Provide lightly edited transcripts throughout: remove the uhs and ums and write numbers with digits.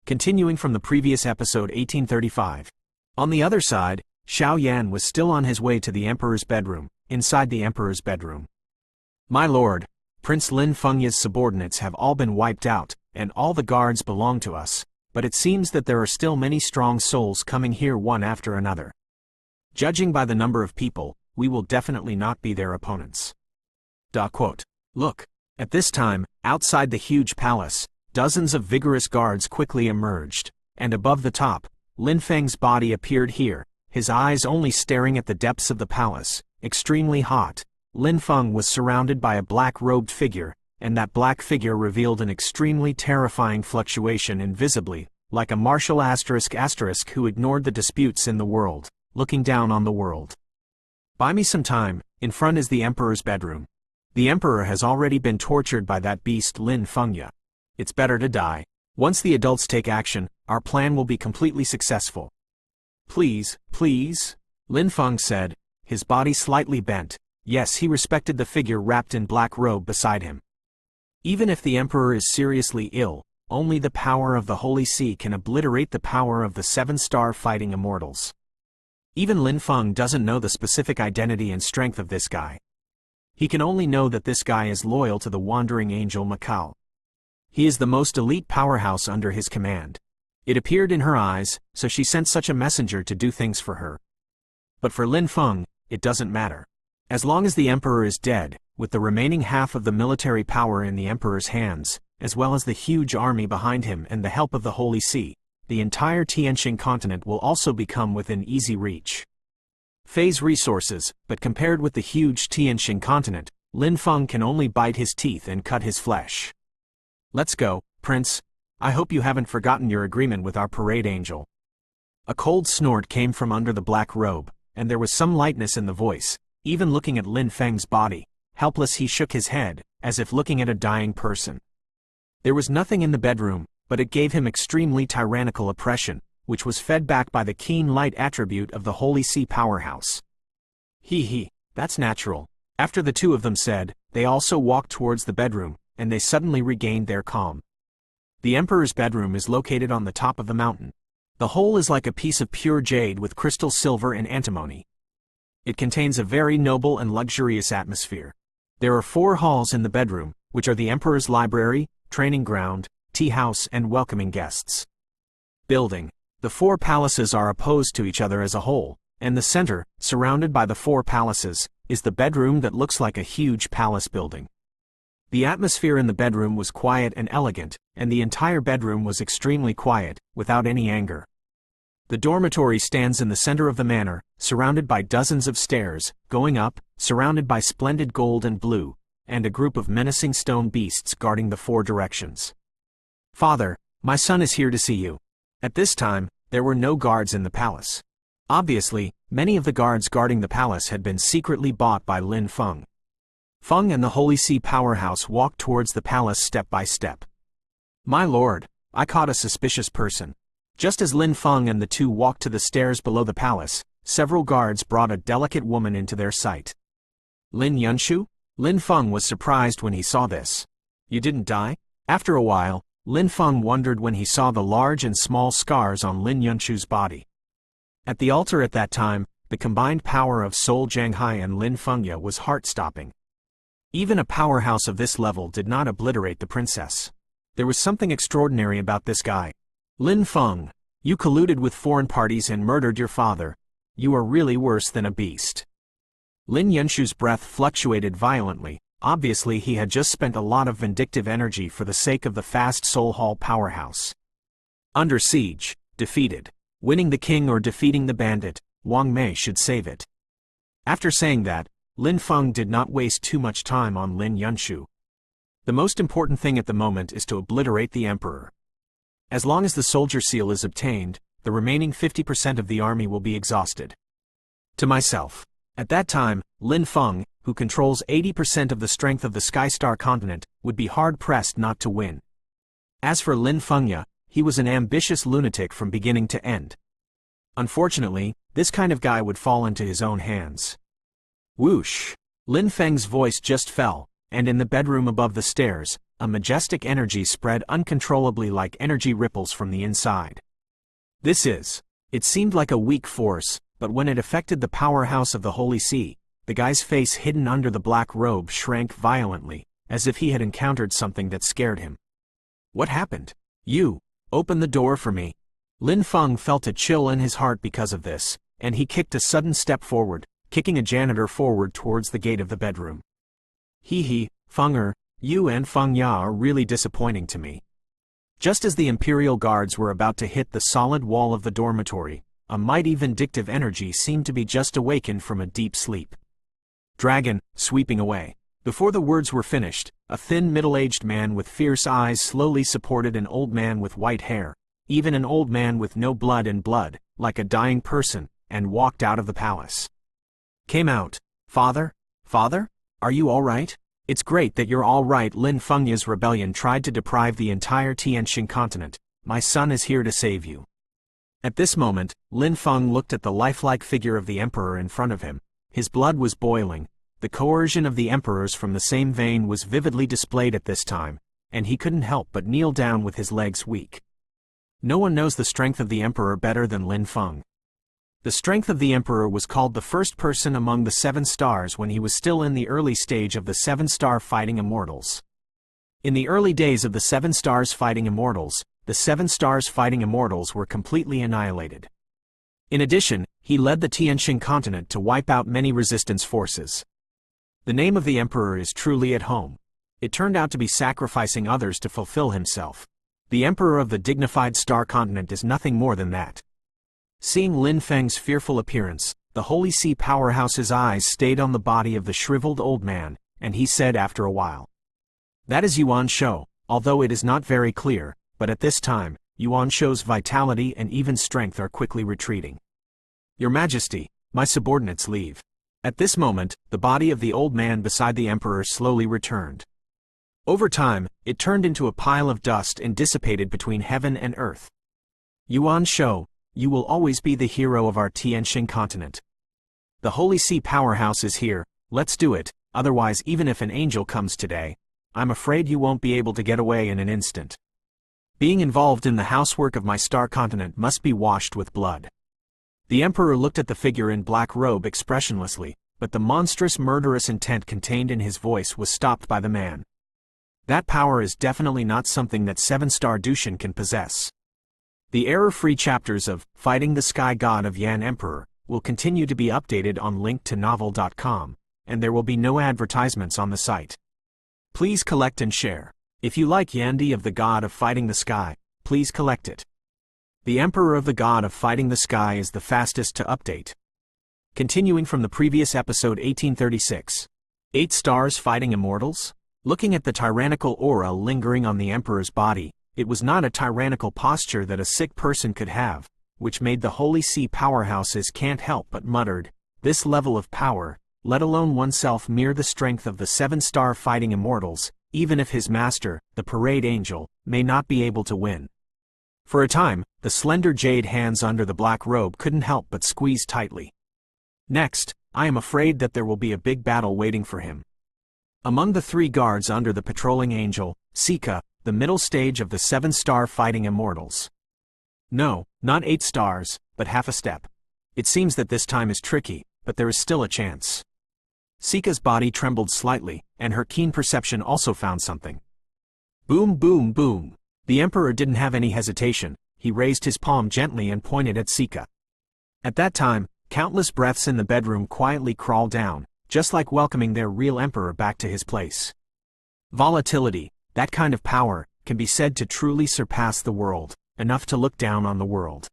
Continuing from the previous episode 1835. On the other side, Xiao Yan was still on his way to the emperor's bedroom, inside the emperor's bedroom. My lord, Prince Lin Fengya's subordinates have all been wiped out, and all the guards belong to us, but it seems that there are still many strong souls coming here one after another. Judging by the number of people, we will definitely not be their opponents. Look. At this time, outside the huge palace, dozens of vigorous guards quickly emerged, and above the top, Lin Feng's body appeared here, his eyes only staring at the depths of the palace, extremely hot. Lin Feng was surrounded by a black-robed figure, and that black figure revealed an extremely terrifying fluctuation invisibly, like a martial asterisk who ignored the disputes in the world, looking down on the world. Buy me some time, in front is the emperor's bedroom. The emperor has already been tortured by that beast Lin Fengya. It's better to die. Once the adults take action, our plan will be completely successful. Please, Lin Feng said, his body slightly bent. Yes, he respected the figure wrapped in black robe beside him. Even if the emperor is seriously ill, only the power of the Holy See can obliterate the power of the 7-star fighting immortals. Even Lin Feng doesn't know the specific identity and strength of this guy. He can only know that this guy is loyal to the wandering angel Macau. He is the most elite powerhouse under his command. It appeared in her eyes, so she sent such a messenger to do things for her. But for Lin Feng, it doesn't matter. As long as the emperor is dead, with the remaining half of the military power in the emperor's hands, as well as the huge army behind him and the help of the Holy See, the entire Tianxing continent will also become within easy reach. Phase resources, but compared with the huge Tianxing continent, Lin Feng can only bite his teeth and cut his flesh. Let's go, Prince. I hope you haven't forgotten your agreement with our parade angel. A cold snort came from under the black robe, and there was some lightness in the voice. Even looking at Lin Feng's body, helpless he shook his head, as if looking at a dying person. There was nothing in the bedroom, but it gave him extremely tyrannical oppression, which was fed back by the keen light attribute of the Holy See powerhouse. That's natural. After the two of them said, they also walked towards the bedroom, and they suddenly regained their calm. The emperor's bedroom is located on the top of the mountain. The whole is like a piece of pure jade with crystal silver and antimony. It contains a very noble and luxurious atmosphere. There are 4 halls in the bedroom, which are the emperor's library, training ground, tea house and welcoming guests. Building. The 4 palaces are opposed to each other as a whole, and the center, surrounded by the 4 palaces, is the bedroom that looks like a huge palace building. The atmosphere in the bedroom was quiet and elegant, and the entire bedroom was extremely quiet, without any anger. The dormitory stands in the center of the manor, surrounded by dozens of stairs, going up, surrounded by splendid gold and blue, and a group of menacing stone beasts guarding the 4 directions. Father, my son is here to see you. At this time, there were no guards in the palace. Obviously, many of the guards guarding the palace had been secretly bought by Lin Feng. Feng and the Holy See powerhouse walked towards the palace step by step. My lord, I caught a suspicious person. Just as Lin Feng and the 2 walked to the stairs below the palace, several guards brought a delicate woman into their sight. Lin Yunshu? Lin Feng was surprised when he saw this. You didn't die? After a while, Lin Feng wondered when he saw the large and small scars on Lin Yunshu's body. At the altar at that time, the combined power of Soul Zhanghai and Lin Fengya was heart-stopping. Even a powerhouse of this level did not obliterate the princess. There was something extraordinary about this guy. Lin Feng, you colluded with foreign parties and murdered your father. You are really worse than a beast. Lin Yunshu's breath fluctuated violently. Obviously he had just spent a lot of vindictive energy for the sake of the fast Soul Hall powerhouse. Under siege, defeated. Winning the king or defeating the bandit, Wang Mei should save it. After saying that, Lin Feng did not waste too much time on Lin Yunshu. The most important thing at the moment is to obliterate the emperor. As long as the soldier seal is obtained, the remaining 50% of the army will be exhausted. To myself. At that time, Lin Feng, who controls 80% of the strength of the Skystar continent, would be hard-pressed not to win. As for Lin Fengya, he was an ambitious lunatic from beginning to end. Unfortunately, this kind of guy would fall into his own hands. Whoosh! Lin Feng's voice just fell, and in the bedroom above the stairs, a majestic energy spread uncontrollably like energy ripples from the inside. It seemed like a weak force, but when it affected the powerhouse of the Holy See, the guy's face hidden under the black robe shrank violently, as if he had encountered something that scared him. What happened? You, open the door for me. Lin Feng felt a chill in his heart because of this, and he kicked a sudden step forward, kicking a janitor forward towards the gate of the bedroom. Fenger, you and Fengya are really disappointing to me. Just as the Imperial Guards were about to hit the solid wall of the dormitory, a mighty vindictive energy seemed to be just awakened from a deep sleep. Dragon, sweeping away. Before the words were finished, a thin middle-aged man with fierce eyes slowly supported an old man with white hair, even an old man with no blood in blood, like a dying person, and walked out of the palace. Came out. Father? Father? Are you all right? It's great that you're all right. Lin Fengya's rebellion tried to deprive the entire Tianxing continent. My son is here to save you. At this moment, Lin Feng looked at the lifelike figure of the emperor in front of him. His blood was boiling. The coercion of the emperors from the same vein was vividly displayed at this time, and he couldn't help but kneel down with his legs weak. No one knows the strength of the emperor better than Lin Feng. The strength of the emperor was called the first person among the 7 stars when he was still in the early stage of the 7-star fighting immortals. In the early days of the 7 stars fighting immortals, the 7 stars fighting immortals were completely annihilated. In addition, he led the Tianxing continent to wipe out many resistance forces. The name of the emperor is truly at home. It turned out to be sacrificing others to fulfill himself. The emperor of the dignified star continent is nothing more than that. Seeing Lin Feng's fearful appearance, the Holy See powerhouse's eyes stayed on the body of the shriveled old man, and he said after a while, "That is Yuan Shou, although it is not very clear, but at this time, Yuan Shou's vitality and even strength are quickly retreating. Your Majesty, my subordinates leave." At this moment, the body of the old man beside the emperor slowly returned. Over time, it turned into a pile of dust and dissipated between heaven and earth. Yuan Shou, you will always be the hero of our Tianxing continent. The Holy See powerhouse is here, let's do it, otherwise even if an angel comes today, I'm afraid you won't be able to get away in an instant. Being involved in the housework of my star continent must be washed with blood. The emperor looked at the figure in black robe expressionlessly, but the monstrous murderous intent contained in his voice was stopped by the man. That power is definitely not something that 7-star Dushan can possess. The error-free chapters of Fighting the Sky God of Yan Emperor will continue to be updated on linkttonovel.com, and there will be no advertisements on the site. Please collect and share. If you like Yandi of the God of Fighting the Sky, please collect it. The Emperor of the God of Fighting the Sky is the fastest to update. Continuing from the previous episode 1836. 8 stars fighting immortals? Looking at the tyrannical aura lingering on the Emperor's body, it was not a tyrannical posture that a sick person could have, which made the Holy See powerhouses can't help but muttered, this level of power, let alone oneself mere the strength of the 7-star fighting immortals, even if his master, the parade angel, may not be able to win. For a time, the slender jade hands under the black robe couldn't help but squeeze tightly. Next, I am afraid that there will be a big battle waiting for him. Among the 3 guards under the patrolling angel, Sika, the middle stage of the 7-star fighting immortals. No, not 8 stars, but half a step. It seems that this time is tricky, but there is still a chance. Sika's body trembled slightly, and her keen perception also found something. Boom, boom, boom. The Emperor didn't have any hesitation, he raised his palm gently and pointed at Sika. At that time, countless breaths in the bedroom quietly crawled down, just like welcoming their real Emperor back to his place. Volatility, that kind of power, can be said to truly surpass the world, enough to look down on the world.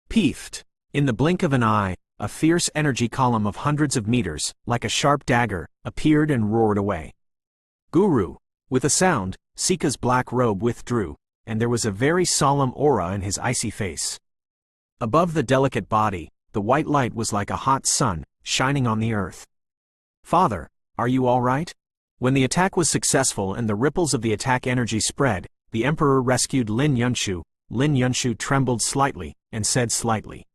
Peefed. In the blink of an eye, a fierce energy column of hundreds of meters, like a sharp dagger, appeared and roared away. Guru. With a sound, Sika's black robe withdrew, and there was a very solemn aura in his icy face. Above the delicate body, the white light was like a hot sun, shining on the earth. Father, are you all right? When the attack was successful and the ripples of the attack energy spread, the Emperor rescued Lin Yunshu. Lin Yunshu trembled slightly, and said slightly,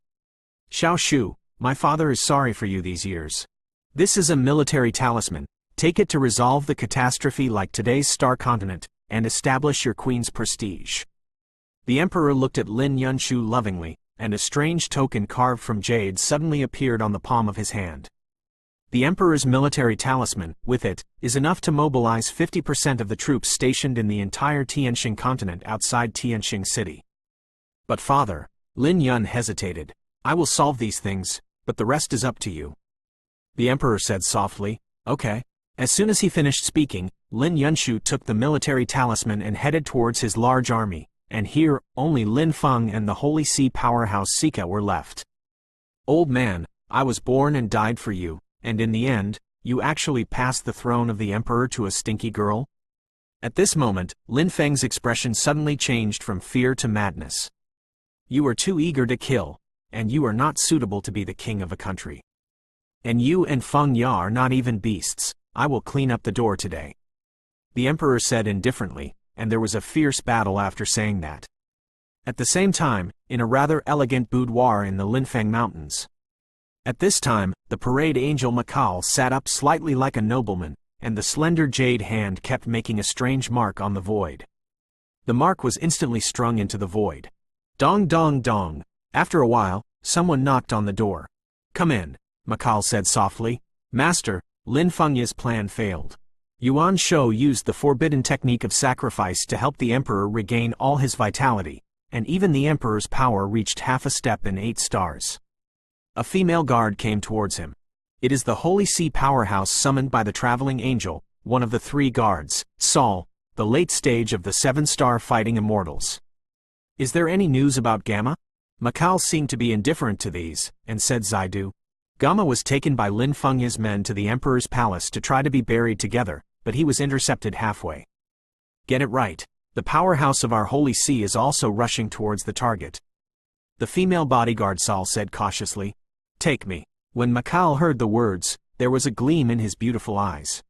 Xiao Shu, my father is sorry for you these years. This is a military talisman. Take it to resolve the catastrophe like today's star continent, and establish your queen's prestige. The emperor looked at Lin Yunshu lovingly, and a strange token carved from jade suddenly appeared on the palm of his hand. The emperor's military talisman, with it, is enough to mobilize 50% of the troops stationed in the entire Tianxing continent outside Tianxing city. But father, Lin Yun hesitated. I will solve these things, but the rest is up to you. The emperor said softly, okay. As soon as he finished speaking, Lin Yunshu took the military talisman and headed towards his large army, and here, only Lin Feng and the Holy See powerhouse Sika were left. Old man, I was born and died for you, and in the end, you actually passed the throne of the emperor to a stinky girl? At this moment, Lin Feng's expression suddenly changed from fear to madness. You are too eager to kill, and you are not suitable to be the king of a country. And you and Fengya are not even beasts. I will clean up the door today. The emperor said indifferently, and there was a fierce battle after saying that. At the same time, in a rather elegant boudoir in the Linfeng Mountains. At this time, the parade angel Makal sat up slightly like a nobleman, and the slender jade hand kept making a strange mark on the void. The mark was instantly strung into the void. Dong dong dong. After a while, someone knocked on the door. Come in, Makal said softly. Master, Lin Fengya's plan failed. Yuan Shou used the forbidden technique of sacrifice to help the emperor regain all his vitality, and even the emperor's power reached half a step in 8 stars. A female guard came towards him. It is the Holy See powerhouse summoned by the traveling angel, one of the 3 guards, Saul, the late stage of the 7-star fighting immortals. Is there any news about Gamma? Makal seemed to be indifferent to these, and said Zaidu. Gamma was taken by Lin Fengya's men to the emperor's palace to try to be buried together, but he was intercepted halfway. Get it right, the powerhouse of our Holy See is also rushing towards the target. The female bodyguard Saul said cautiously. Take me. When Makal heard the words, there was a gleam in his beautiful eyes.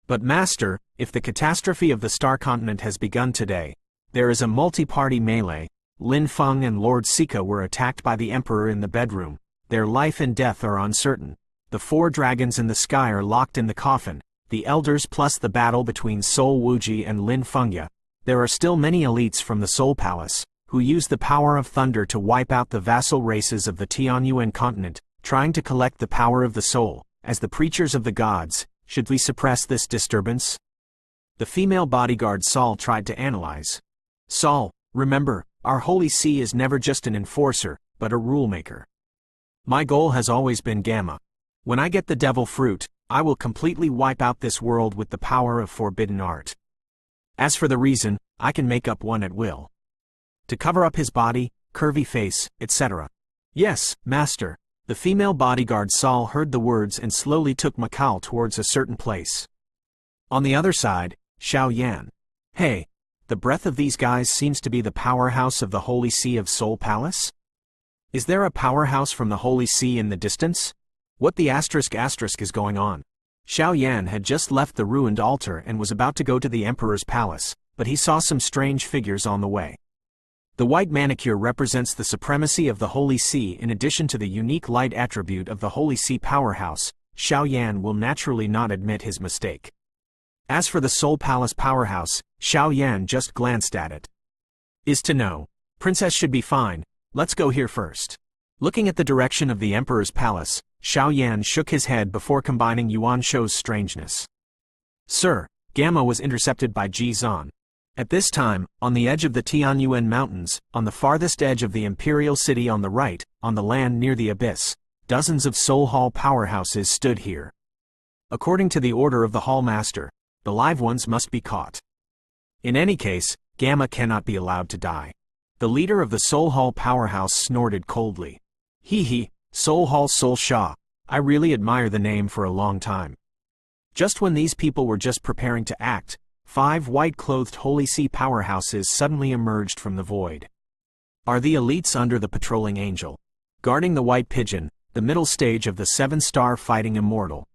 But master, if the catastrophe of the star continent has begun today, there is a multi-party melee. Lin Feng and Lord Sika were attacked by the emperor in the bedroom. Their life and death are uncertain. The 4 dragons in the sky are locked in the coffin, the elders plus the battle between Sol Wuji and Lin Fengya. There are still many elites from the Soul Palace, who use the power of thunder to wipe out the vassal races of the Tianyuan continent, trying to collect the power of the soul. As the preachers of the gods, should we suppress this disturbance? The female bodyguard Saul tried to analyze. Saul, remember, our Holy See is never just an enforcer, but a rule-maker. My goal has always been Gamma. When I get the devil fruit, I will completely wipe out this world with the power of forbidden art. As for the reason, I can make up one at will. To cover up his body, curvy face, etc. Yes, master. The female bodyguard Saul heard the words and slowly took Makal towards a certain place. On the other side, Xiao Yan. Hey, the breath of these guys seems to be the powerhouse of the Holy See of Soul Palace? Is there a powerhouse from the Holy See in the distance? What the asterisk is going on? Xiao Yan had just left the ruined altar and was about to go to the emperor's palace, but he saw some strange figures on the way. The white manicure represents the supremacy of the Holy See in addition to the unique light attribute of the Holy See powerhouse. Xiao Yan will naturally not admit his mistake. As for the Soul Palace powerhouse, Xiao Yan just glanced at it. Is to know. Princess should be fine. Let's go here first. Looking at the direction of the emperor's palace, Xiao Yan shook his head before combining Yuan Shou's strangeness. Sir, Gamma was intercepted by Ji Zan. At this time, on the edge of the Tianyuan Mountains, on the farthest edge of the imperial city on the right, on the land near the abyss, dozens of Soul Hall powerhouses stood here. According to the order of the Hall Master, the live ones must be caught. In any case, Gamma cannot be allowed to die. The leader of the Soul Hall powerhouse snorted coldly. Hee, Soul Hall Soul Sha. I really admire the name for a long time. Just when these people were just preparing to act, 5 white-clothed Holy See powerhouses suddenly emerged from the void. Are the elites under the patrolling angel? Guarding the white pigeon, the middle stage of the 7-star fighting immortal.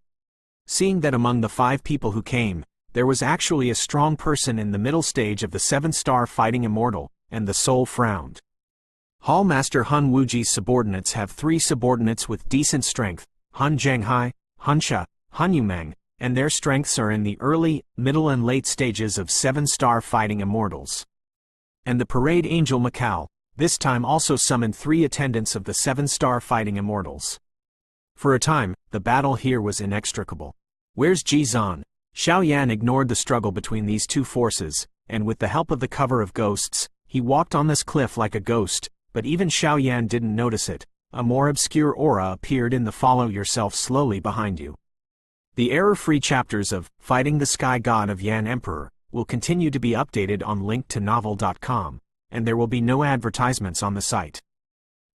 Seeing that among the 5 people who came, there was actually a strong person in the middle stage of the 7-star fighting immortal, and the soul frowned. Hall Master Hun Wuji's subordinates have 3 subordinates with decent strength, Hun Zhanghai, Hun Sha, Hun Yumeng, and their strengths are in the early, middle and late stages of 7-star fighting immortals. And the Parade Angel Macau, this time also summoned 3 attendants of the 7-star fighting immortals. For a time, the battle here was inextricable. Where's Ji Zan? Xiao Yan ignored the struggle between these two forces, and with the help of the cover of ghosts, he walked on this cliff like a ghost, but even Xiao Yan didn't notice it. A more obscure aura appeared in the Follow Yourself slowly behind you. The error-free chapters of Fighting the Sky God of Yan Emperor will continue to be updated on linkedtonovel.com, and there will be no advertisements on the site.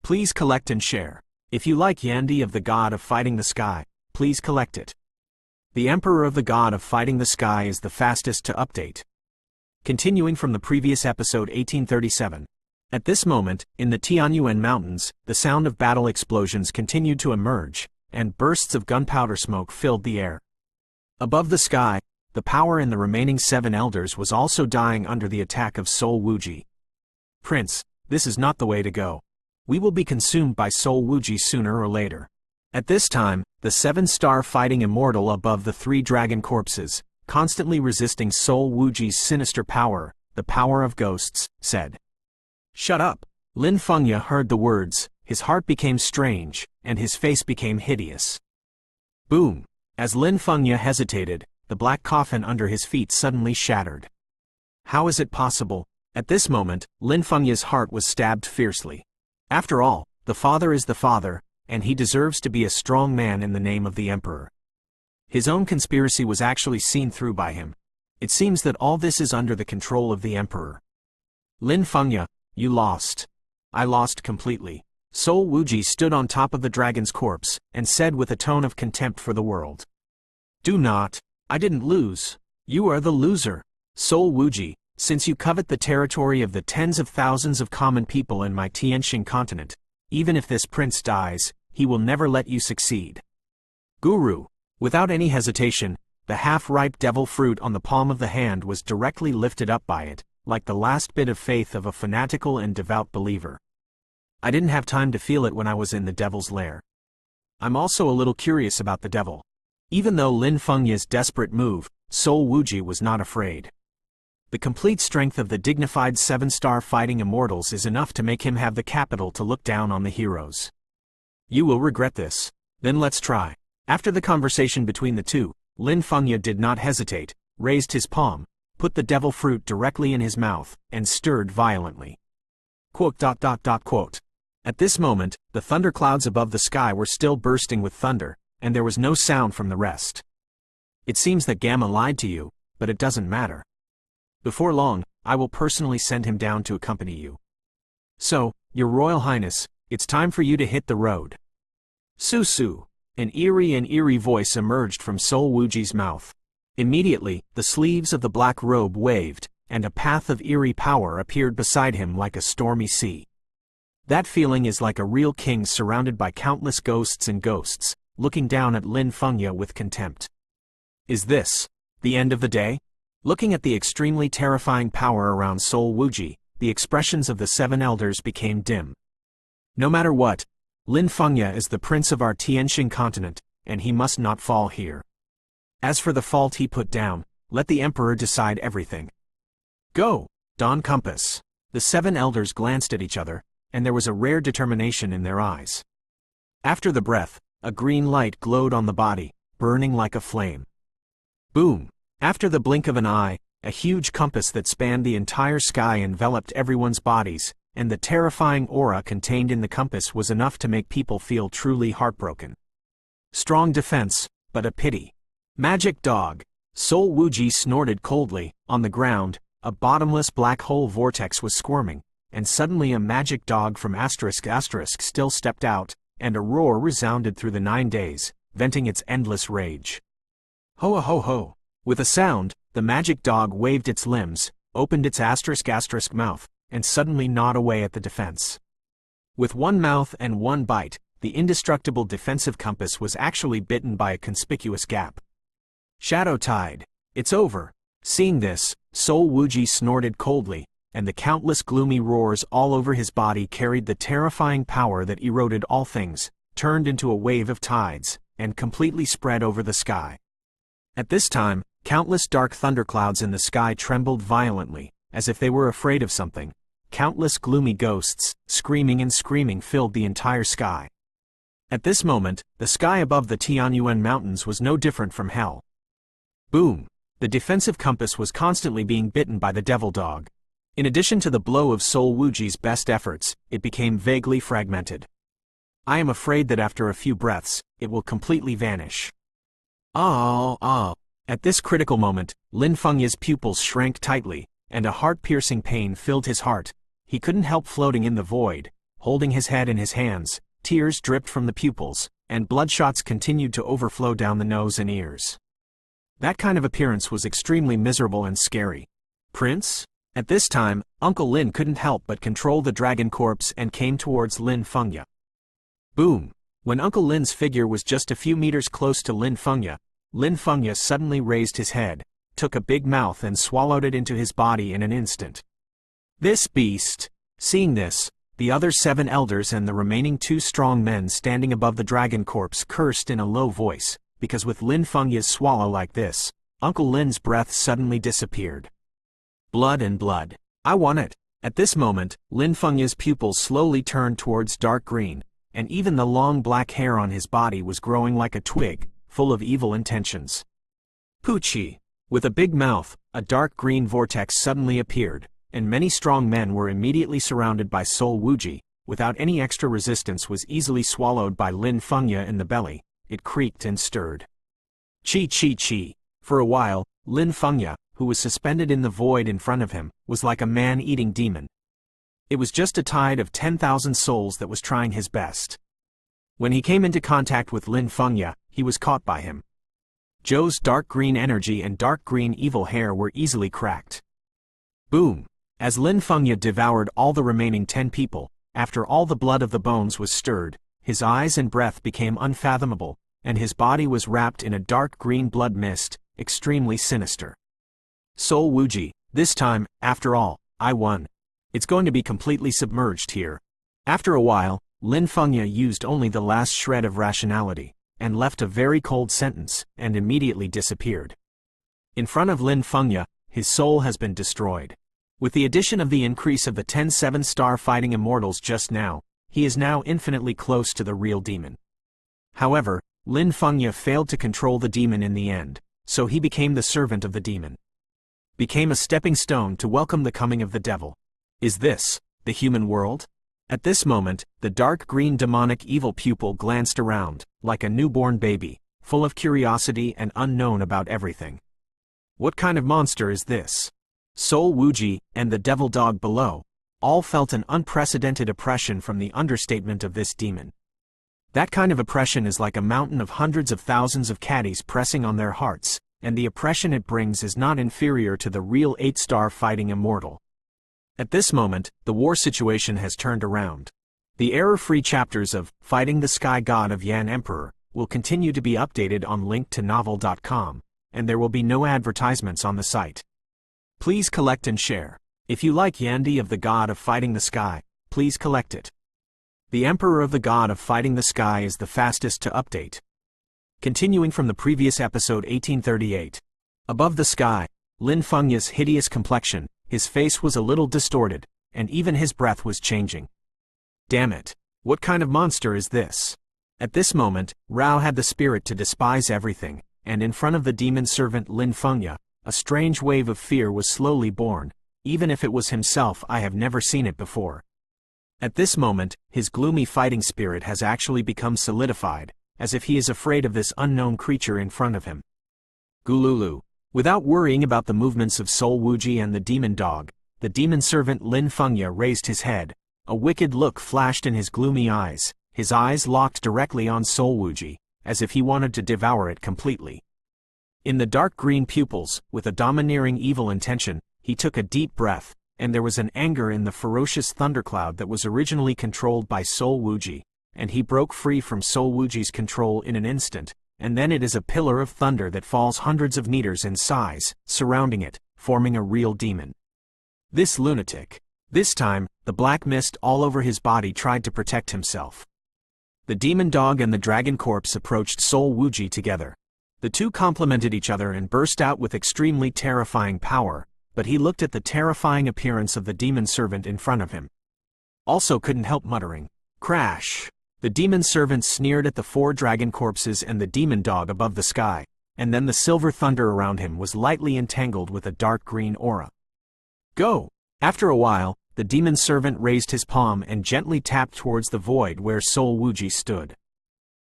Please collect and share. If you like Yandi of the God of Fighting the Sky, please collect it. The Emperor of the God of Fighting the Sky is the fastest to update. Continuing from the previous episode 1837. At this moment, in the Tianyuan Mountains, the sound of battle explosions continued to emerge, and bursts of gunpowder smoke filled the air. Above the sky, the power in the remaining 7 elders was also dying under the attack of Soul Wuji. Prince, this is not the way to go. We will be consumed by Soul Wuji sooner or later. At this time, the 7-star fighting immortal above the 3 dragon corpses, constantly resisting Soul Wuji's sinister power, the power of ghosts, said. Shut up! Lin Fengya heard the words, his heart became strange, and his face became hideous. Boom! As Lin Fengya hesitated, the black coffin under his feet suddenly shattered. How is it possible? At this moment, Lin Fengya's heart was stabbed fiercely. After all, the father is the father, and he deserves to be a strong man in the name of the emperor. His own conspiracy was actually seen through by him. It seems that all this is under the control of the emperor. Lin Fengya, you lost. I lost completely. Soul Wuji stood on top of the dragon's corpse, and said with a tone of contempt for the world. Do not. I didn't lose. You are the loser. Soul Wuji, since you covet the territory of the tens of thousands of common people in my Tianxing continent, even if this prince dies, he will never let you succeed. Guru. Without any hesitation, the half-ripe devil fruit on the palm of the hand was directly lifted up by it, like the last bit of faith of a fanatical and devout believer. I didn't have time to feel it when I was in the devil's lair. I'm also a little curious about the devil. Even though Lin Fengya's desperate move, Soul Wuji was not afraid. The complete strength of the dignified 7-star fighting immortals is enough to make him have the capital to look down on the heroes. You will regret this. Then let's try. After the conversation between the two, Lin Fengya did not hesitate, raised his palm, put the devil fruit directly in his mouth, and stirred violently. Quote. At this moment, the thunderclouds above the sky were still bursting with thunder, and there was no sound from the rest. It seems that Gamma lied to you, but it doesn't matter. Before long, I will personally send him down to accompany you. So, Your Royal Highness, it's time for you to hit the road. Su. An eerie voice emerged from Soul Wuji's mouth. Immediately, the sleeves of the black robe waved, and a path of eerie power appeared beside him like a stormy sea. That feeling is like a real king surrounded by countless ghosts and ghosts, looking down at Lin Fengya with contempt. Is this the end of the day? Looking at the extremely terrifying power around Soul Wuji, the expressions of the 7 elders became dim. No matter what, Lin Fengya is the prince of our Tianxing continent, and he must not fall here. As for the fault he put down, let the emperor decide everything. Go, Dawn Compass. The 7 elders glanced at each other, and there was a rare determination in their eyes. After the breath, a green light glowed on the body, burning like a flame. Boom! After the blink of an eye, a huge compass that spanned the entire sky enveloped everyone's bodies, and the terrifying aura contained in the compass was enough to make people feel truly heartbroken. Strong defense, but a pity. Magic dog. Soul Wuji snorted coldly. On the ground, a bottomless black hole vortex was squirming, and suddenly a magic dog from *** still stepped out, and a roar resounded through the 9 days, venting its endless rage. Ho ho ho! With a sound, the magic dog waved its limbs, opened its *** mouth, and suddenly gnawed away at the defense. With one mouth and one bite, the indestructible defensive compass was actually bitten by a conspicuous gap. Shadow Tide. It's over. Seeing this, Soul Wuji snorted coldly, and the countless gloomy roars all over his body carried the terrifying power that eroded all things, turned into a wave of tides, and completely spread over the sky. At this time, countless dark thunderclouds in the sky trembled violently, as if they were afraid of something. Countless gloomy ghosts, screaming and screaming, filled the entire sky. At this moment, the sky above the Tianyuan Mountains was no different from hell. Boom! The defensive compass was constantly being bitten by the devil dog. In addition to the blow of Sol Wuji's best efforts, it became vaguely fragmented. I am afraid that after a few breaths, it will completely vanish. At this critical moment, Lin Fengya's pupils shrank tightly, and a heart-piercing pain filled his heart. He couldn't help floating in the void, holding his head in his hands. Tears dripped from the pupils, and bloodshots continued to overflow down the nose and ears. That kind of appearance was extremely miserable and scary. Prince? At this time, Uncle Lin couldn't help but control the dragon corpse and came towards Lin Fengya. Boom! When Uncle Lin's figure was just a few meters close to Lin Fengya suddenly raised his head, took a big mouth and swallowed it into his body in an instant. This beast! Seeing this, the other 7 elders and the remaining 2 strong men standing above the dragon corpse cursed in a low voice, because with Lin Fengya's swallow like this, Uncle Lin's breath suddenly disappeared. Blood and blood. I want it. At this moment, Lin Fengya's pupils slowly turned towards dark green, and even the long black hair on his body was growing like a twig, full of evil intentions. Poochie! With a big mouth, a dark green vortex suddenly appeared, and many strong men were immediately surrounded by Sol Wuji. Without any extra resistance, was easily swallowed by Lin Fengya in the belly. It creaked and stirred. Chi. For a while, Lin Fengya, who was suspended in the void in front of him, was like a man-eating demon. It was just a tide of 10,000 souls that was trying his best. When he came into contact with Lin Fengya, he was caught by him. Zhou's dark green energy and dark green evil hair were easily cracked. Boom! As Lin Fengya devoured all the remaining 10 people, after all the blood of the bones was stirred, his eyes and breath became unfathomable, and his body was wrapped in a dark green blood mist, extremely sinister. Sol Wuji, this time, after all, I won. It's going to be completely submerged here. After a while, Lin Fengya used only the last shred of rationality, and left a very cold sentence, and immediately disappeared. In front of Lin Fengya, his soul has been destroyed. With the addition of the increase of the 10 7-star fighting immortals just now, he is now infinitely close to the real demon. However, Lin Fengya failed to control the demon in the end, so he became the servant of the demon. Became a stepping stone to welcome the coming of the devil. Is this the human world? At this moment, the dark green demonic evil pupil glanced around, like a newborn baby, full of curiosity and unknown about everything. What kind of monster is this? Sol Wuji, and the devil dog below, all felt an unprecedented oppression from the understatement of this demon. That kind of oppression is like a mountain of hundreds of thousands of caddies pressing on their hearts, and the oppression it brings is not inferior to the real 8-star fighting immortal. At this moment, the war situation has turned around. The error-free chapters of Fighting the Sky God of Yan Emperor will continue to be updated on linkttonovel.com, and there will be no advertisements on the site. Please collect and share. If you like Yandi of the God of Fighting the Sky, please collect it. The Emperor of the God of Fighting the Sky is the fastest to update. Continuing from the previous episode 1838. Above the sky, Lin Fengya's hideous complexion, his face was a little distorted, and even his breath was changing. Damn it! What kind of monster is this? At this moment, Rao had the spirit to despise everything, and in front of the demon servant Lin Fengya, a strange wave of fear was slowly born. Even if it was himself, I have never seen it before. At this moment, his gloomy fighting spirit has actually become solidified, as if he is afraid of this unknown creature in front of him. Gululu. Without worrying about the movements of Sol Wuji and the demon dog, the demon servant Lin Fengya raised his head. A wicked look flashed in his gloomy eyes, his eyes locked directly on Sol Wuji, as if he wanted to devour it completely. In the dark green pupils, with a domineering evil intention, he took a deep breath, and there was an anger in the ferocious thundercloud that was originally controlled by Sol Wuji, and he broke free from Sol Wuji's control in an instant, and then it is a pillar of thunder that falls hundreds of meters in size, surrounding it, forming a real demon. This lunatic. This time, the black mist all over his body tried to protect himself. The demon dog and the dragon corpse approached Sol Wuji together. The two complemented each other and burst out with extremely terrifying power, but he looked at the terrifying appearance of the demon servant in front of him. Also couldn't help muttering, "Crash!" The demon servant sneered at the four dragon corpses and the demon dog above the sky, and then the silver thunder around him was lightly entangled with a dark green aura. "Go!" After a while, the demon servant raised his palm and gently tapped towards the void where Sol Wuji stood.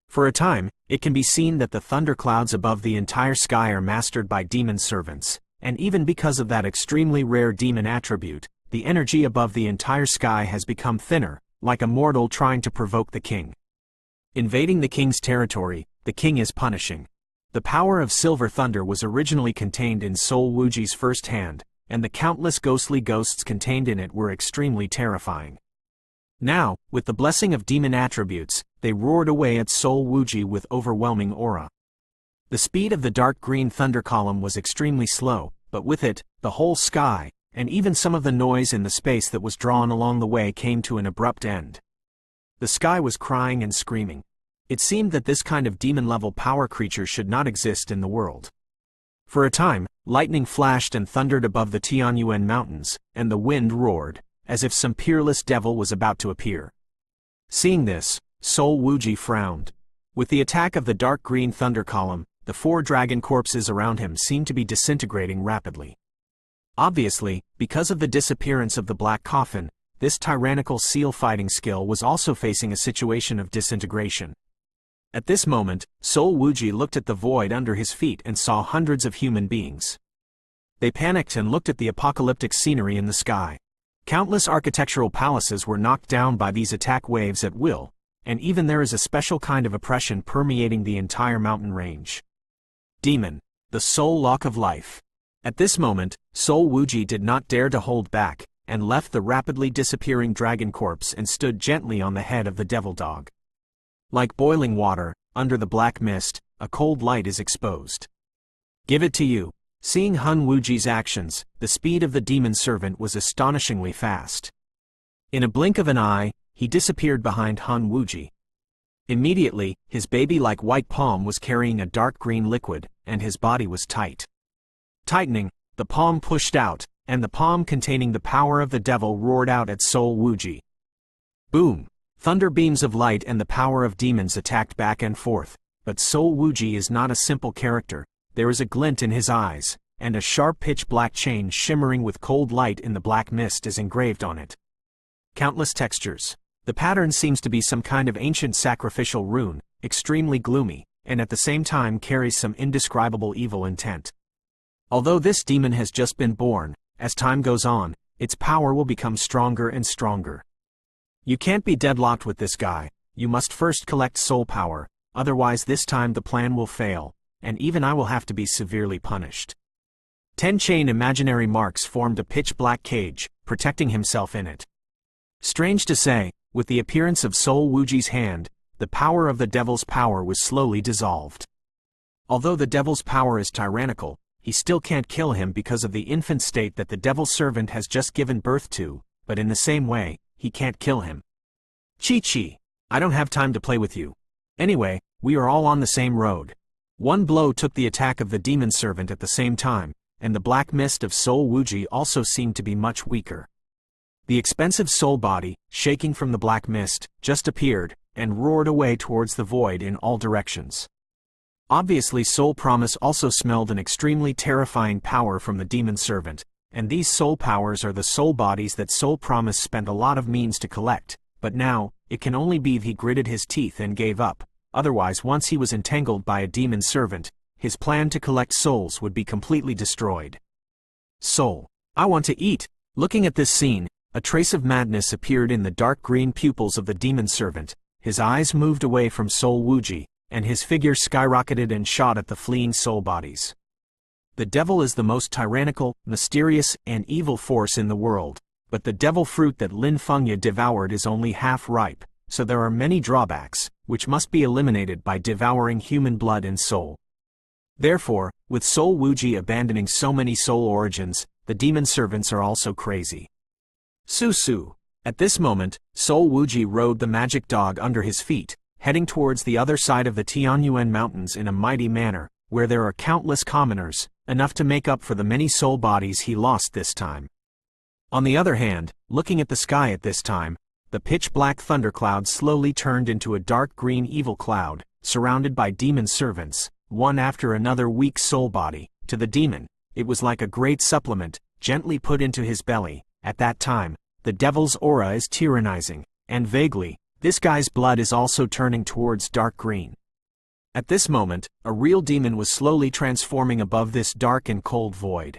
For a time, it can be seen that the thunderclouds above the entire sky are mastered by demon servants, and even because of that extremely rare demon attribute, the energy above the entire sky has become thinner, like a mortal trying to provoke the king. Invading the king's territory, the king is punishing. The power of silver thunder was originally contained in Sol Wuji's first hand, and the countless ghostly ghosts contained in it were extremely terrifying. Now, with the blessing of demon attributes, they roared away at Sol Wuji with overwhelming aura. The speed of the dark green thunder column was extremely slow, but with it, the whole sky, and even some of the noise in the space that was drawn along the way came to an abrupt end. The sky was crying and screaming. It seemed that this kind of demon-level power creature should not exist in the world. For a time, lightning flashed and thundered above the Tianyuan mountains, and the wind roared, as if some peerless devil was about to appear. Seeing this, Sol Wuji frowned. With the attack of the dark green thunder column, the four dragon corpses around him seemed to be disintegrating rapidly. Obviously, because of the disappearance of the black coffin, this tyrannical seal fighting skill was also facing a situation of disintegration. At this moment, Sol Wuji looked at the void under his feet and saw hundreds of human beings. They panicked and looked at the apocalyptic scenery in the sky. Countless architectural palaces were knocked down by these attack waves at will, and even there is a special kind of oppression permeating the entire mountain range. Demon, the soul lock of life. At this moment, Sol Wuji did not dare to hold back, and left the rapidly disappearing dragon corpse and stood gently on the head of the devil dog. Like boiling water, under the black mist, a cold light is exposed. Give it to you. Seeing Han Wuji's actions, the speed of the demon servant was astonishingly fast. In a blink of an eye, he disappeared behind Han Wuji. Immediately, his baby-like white palm was carrying a dark green liquid, and his body was tight. Tightening, the palm pushed out, and the palm containing the power of the devil roared out at Sol Wuji. Boom! Thunder beams of light and the power of demons attacked back and forth, but Sol Wuji is not a simple character. There is a glint in his eyes, and a sharp pitch-black chain shimmering with cold light in the black mist is engraved on it. Countless textures. The pattern seems to be some kind of ancient sacrificial rune, extremely gloomy, and at the same time carries some indescribable evil intent. Although this demon has just been born, as time goes on, its power will become stronger and stronger. You can't be deadlocked with this guy. You must first collect soul power, otherwise this time the plan will fail, and even I will have to be severely punished. 10 chain imaginary marks formed a pitch-black cage, protecting himself in it. Strange to say, with the appearance of Sol Wuji's hand, the power of the devil's power was slowly dissolved. Although the devil's power is tyrannical, he still can't kill him because of the infant state that the devil's servant has just given birth to, but in the same way, he can't kill him. Chi-chi, I don't have time to play with you. Anyway, we are all on the same road. One blow took the attack of the demon servant at the same time, and the black mist of Sol Wuji also seemed to be much weaker. The expensive soul body, shaking from the black mist, just appeared, and roared away towards the void in all directions. Obviously Soul Promise also smelled an extremely terrifying power from the demon servant, and these soul powers are the soul bodies that Soul Promise spent a lot of means to collect, but now, it can only be he gritted his teeth and gave up. Otherwise, once he was entangled by a demon servant, his plan to collect souls would be completely destroyed. Soul. I want to eat. Looking at this scene, a trace of madness appeared in the dark green pupils of the demon servant. His eyes moved away from Sol Wuji, and his figure skyrocketed and shot at the fleeing soul bodies. The devil is the most tyrannical, mysterious, and evil force in the world, but the devil fruit that Lin Fengya devoured is only half ripe, so there are many drawbacks, which must be eliminated by devouring human blood and soul. Therefore, with Sol Wuji abandoning so many soul origins, the demon servants are also crazy. Su. At this moment, Sol Wuji rode the magic dog under his feet, heading towards the other side of the Tianyuan mountains in a mighty manner, where there are countless commoners, enough to make up for the many soul bodies he lost this time. On the other hand, looking at the sky at this time, the pitch-black thundercloud slowly turned into a dark green evil cloud, surrounded by demon servants, one after another weak soul body. To the demon, it was like a great supplement, gently put into his belly. At that time, the devil's aura is tyrannizing, and vaguely, this guy's blood is also turning towards dark green. At this moment, a real demon was slowly transforming above this dark and cold void.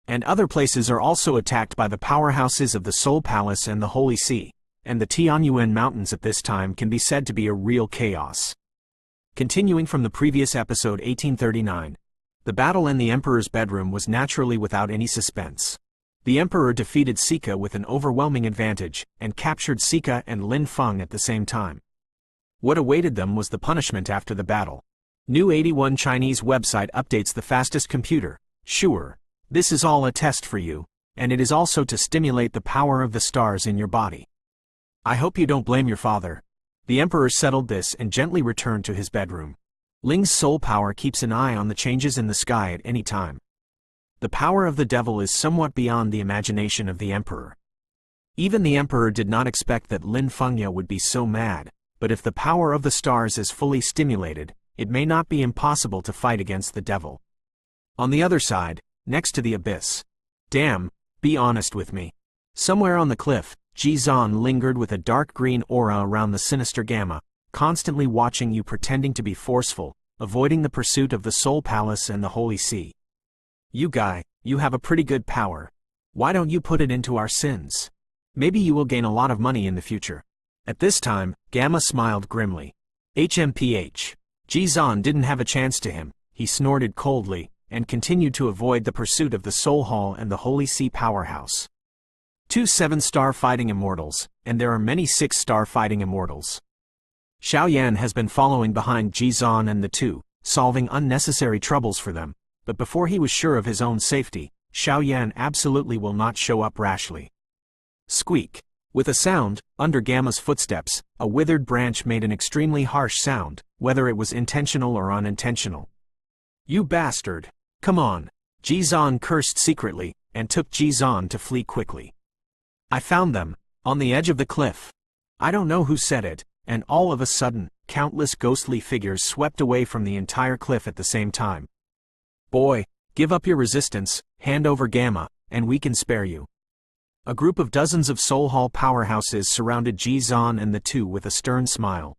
And other places are also attacked by the powerhouses of the Soul Palace and the Holy See, and the Tianyuan Mountains at this time can be said to be a real chaos. Continuing from the previous episode 1839, the battle in the Emperor's bedroom was naturally without any suspense. The Emperor defeated Sika with an overwhelming advantage, and captured Sika and Lin Feng at the same time. What awaited them was the punishment after the battle. New 81 Chinese website updates the fastest computer. Sure, this is all a test for you, and it is also to stimulate the power of the stars in your body. I hope you don't blame your father. The Emperor settled this and gently returned to his bedroom. Ling's soul power keeps an eye on the changes in the sky at any time. The power of the devil is somewhat beyond the imagination of the Emperor. Even the Emperor did not expect that Lin Fengya would be so mad, but if the power of the stars is fully stimulated, it may not be impossible to fight against the devil. On the other side, next to the abyss. Damn, be honest with me. Somewhere on the cliff, Jizan lingered with a dark green aura around the sinister Gamma, constantly watching you, pretending to be forceful, avoiding the pursuit of the Soul Palace and the Holy See. You guy, you have a pretty good power. Why don't you put it into our sins? Maybe you will gain a lot of money in the future. At this time, Gamma smiled grimly. HMPH. Jizan didn't have a chance to him. He snorted coldly, and continued to avoid the pursuit of the Soul Hall and the Holy See powerhouse. 2 7-star fighting immortals, and there are many 6-star fighting immortals. Xiao Yan has been following behind Jizan and the two, solving unnecessary troubles for them, but before he was sure of his own safety, Xiao Yan absolutely will not show up rashly. Squeak. With a sound, under Gamma's footsteps, a withered branch made an extremely harsh sound, whether it was intentional or unintentional. You bastard! Come on! Jizan cursed secretly, and took Jizan to flee quickly. I found them, on the edge of the cliff. I don't know who said it, and all of a sudden, countless ghostly figures swept away from the entire cliff at the same time. Boy, give up your resistance, hand over Gamma, and we can spare you. A group of dozens of Soul Hall powerhouses surrounded Jizan and the two with a stern smile.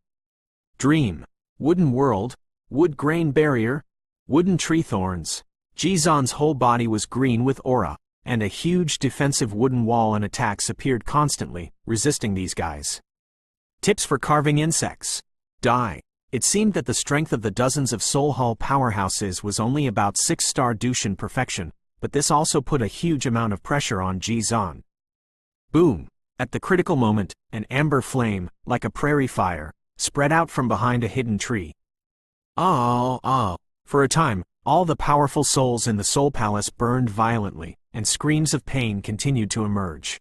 Dream. Wooden world. Wood grain barrier. Wooden tree thorns. Jizan's whole body was green with aura, and a huge defensive wooden wall and attacks appeared constantly, resisting these guys. Tips for carving insects. Die. It seemed that the strength of the dozens of Soul Hall powerhouses was only about 6-star Dushan perfection, but this also put a huge amount of pressure on Jizan. Boom! At the critical moment, an amber flame, like a prairie fire, spread out from behind a hidden tree. For a time, all the powerful souls in the Soul Palace burned violently, and screams of pain continued to emerge.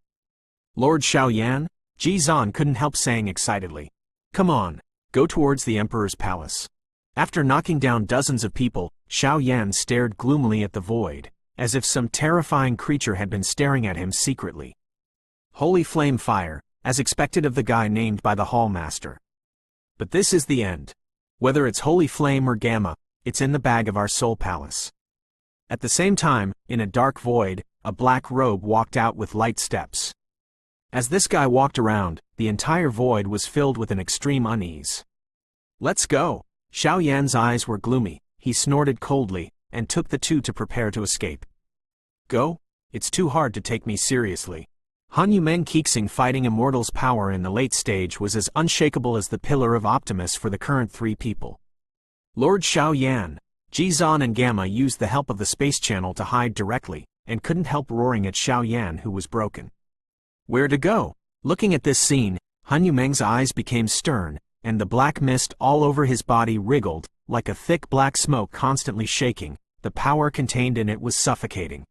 Lord Xiao Yan? Jizan couldn't help saying excitedly. Come on, go towards the Emperor's palace. After knocking down dozens of people, Xiao Yan stared gloomily at the void, as if some terrifying creature had been staring at him secretly. Holy flame fire, as expected of the guy named by the Hall Master. But this is the end. Whether it's Holy Flame or Gamma, it's in the bag of our Soul Palace. At the same time, in a dark void, a black robe walked out with light steps. As this guy walked around, the entire void was filled with an extreme unease. Let's go! Xiao Yan's eyes were gloomy, he snorted coldly, and took the two to prepare to escape. Go? It's too hard to take me seriously. Hanyu Meng Kixing fighting immortal's power in the late stage was as unshakable as the Pillar of Optimus for the current 3 people. Lord Xiao Yan, Jizan and Gamma used the help of the space channel to hide directly, and couldn't help roaring at Xiao Yan, who was broken. Where to go? Looking at this scene, Hanyu Meng's eyes became stern, and the black mist all over his body wriggled, like a thick black smoke constantly shaking. The power contained in it was suffocating.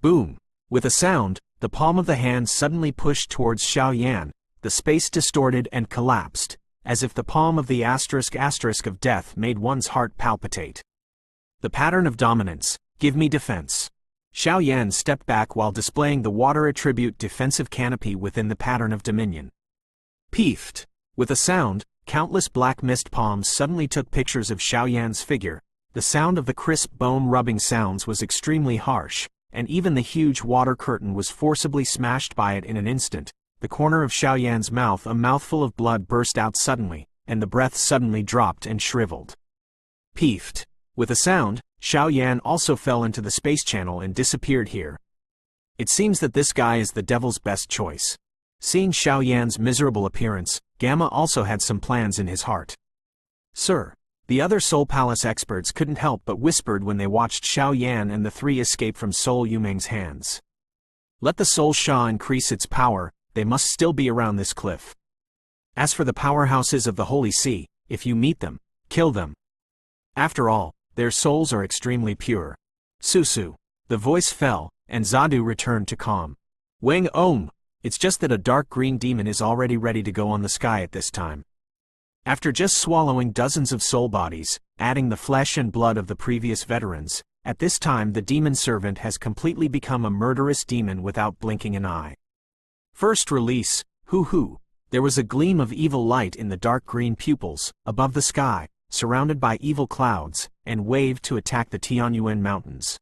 Boom! With a sound, the palm of the hand suddenly pushed towards Xiao Yan, the space distorted and collapsed, as if the palm of the ** of death made one's heart palpitate. The pattern of dominance, give me defense. Xiao Yan stepped back while displaying the water attribute defensive canopy within the pattern of dominion. Peefed. With a sound, countless black mist palms suddenly took pictures of Xiao Yan's figure. The sound of the crisp bone-rubbing sounds was extremely harsh, and even the huge water curtain was forcibly smashed by it in an instant. The corner of Xiao Yan's mouth, a mouthful of blood, burst out suddenly, and the breath suddenly dropped and shriveled. Peefed. With a sound, Xiao Yan also fell into the space channel and disappeared here. It seems that this guy is the devil's best choice. Seeing Xiao Yan's miserable appearance, Gamma also had some plans in his heart. Sir. The other Soul Palace experts couldn't help but whispered when they watched Xiao Yan and the three escape from Soul Yumeng's hands. Let the Soul Sha increase its power, they must still be around this cliff. As for the powerhouses of the Holy See, if you meet them, kill them. After all, their souls are extremely pure. Susu. The voice fell, and Zadu returned to calm. Wang Om. It's just that a dark green demon is already ready to go on the sky at this time. After just swallowing dozens of soul bodies, adding the flesh and blood of the previous veterans, at this time the demon servant has completely become a murderous demon without blinking an eye. First release, hoo. There was a gleam of evil light in the dark green pupils, above the sky, surrounded by evil clouds, and waved to attack the Tianyuan mountains.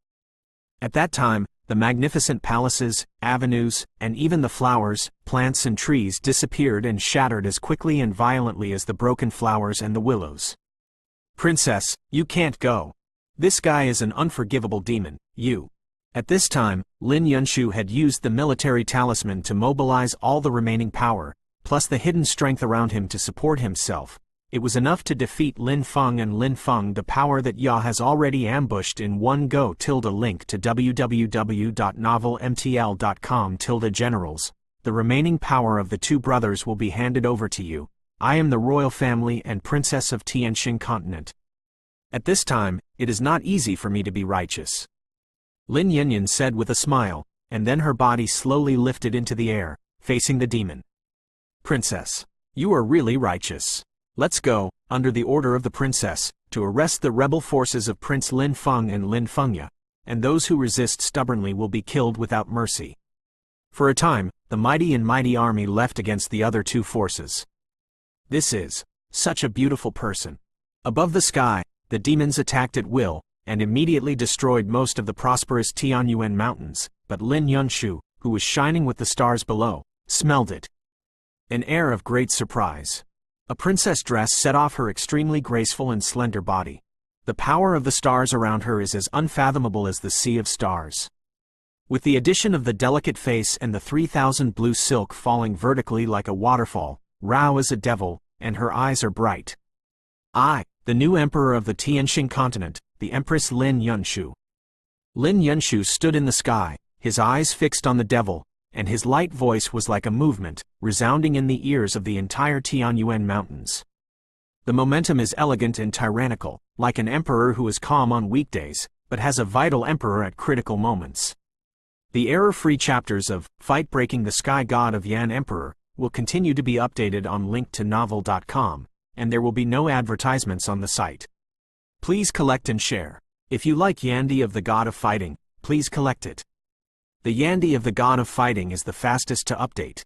At that time, the magnificent palaces, avenues, and even the flowers, plants and trees disappeared and shattered as quickly and violently as the broken flowers and the willows. Princess, you can't go. This guy is an unforgivable demon, you. At this time, Lin Yunshu had used the military talisman to mobilize all the remaining power, plus the hidden strength around him to support himself. It was enough to defeat Lin Feng and Lin Feng, the power that Ya has already ambushed in one go. Link to www.novelmtl.com/generals. The remaining power of the two brothers will be handed over to you. I am the royal family and princess of Tianxing continent. At this time, it is not easy for me to be righteous. Lin Yinyan said with a smile, and then her body slowly lifted into the air, facing the demon. Princess, you are really righteous. Let's go, under the order of the princess, to arrest the rebel forces of Prince Lin Feng and Lin Fengya, and those who resist stubbornly will be killed without mercy. For a time, the mighty army left against the other two forces. This is such a beautiful person. Above the sky, the demons attacked at will, and immediately destroyed most of the prosperous Tianyuan mountains, but Lin Yunshu, who was shining with the stars below, smelled it. An air of great surprise. A princess dress set off her extremely graceful and slender body. The power of the stars around her is as unfathomable as the sea of stars. With the addition of the delicate face and the 3,000 blue silk falling vertically like a waterfall, Rao is a devil, and her eyes are bright. I, the new emperor of the Tianxing continent, the Empress Lin Yunshu. Lin Yunshu stood in the sky, his eyes fixed on the devil, and his light voice was like a movement, resounding in the ears of the entire Tianyuan mountains. The momentum is elegant and tyrannical, like an emperor who is calm on weekdays, but has a vital emperor at critical moments. The error-free chapters of Fight Breaking the Sky God of Yan Emperor will continue to be updated on link2novel.com, and there will be no advertisements on the site. Please collect and share. If you like Yandy of the God of Fighting, please collect it. The Yandy of the God of Fighting is the fastest to update.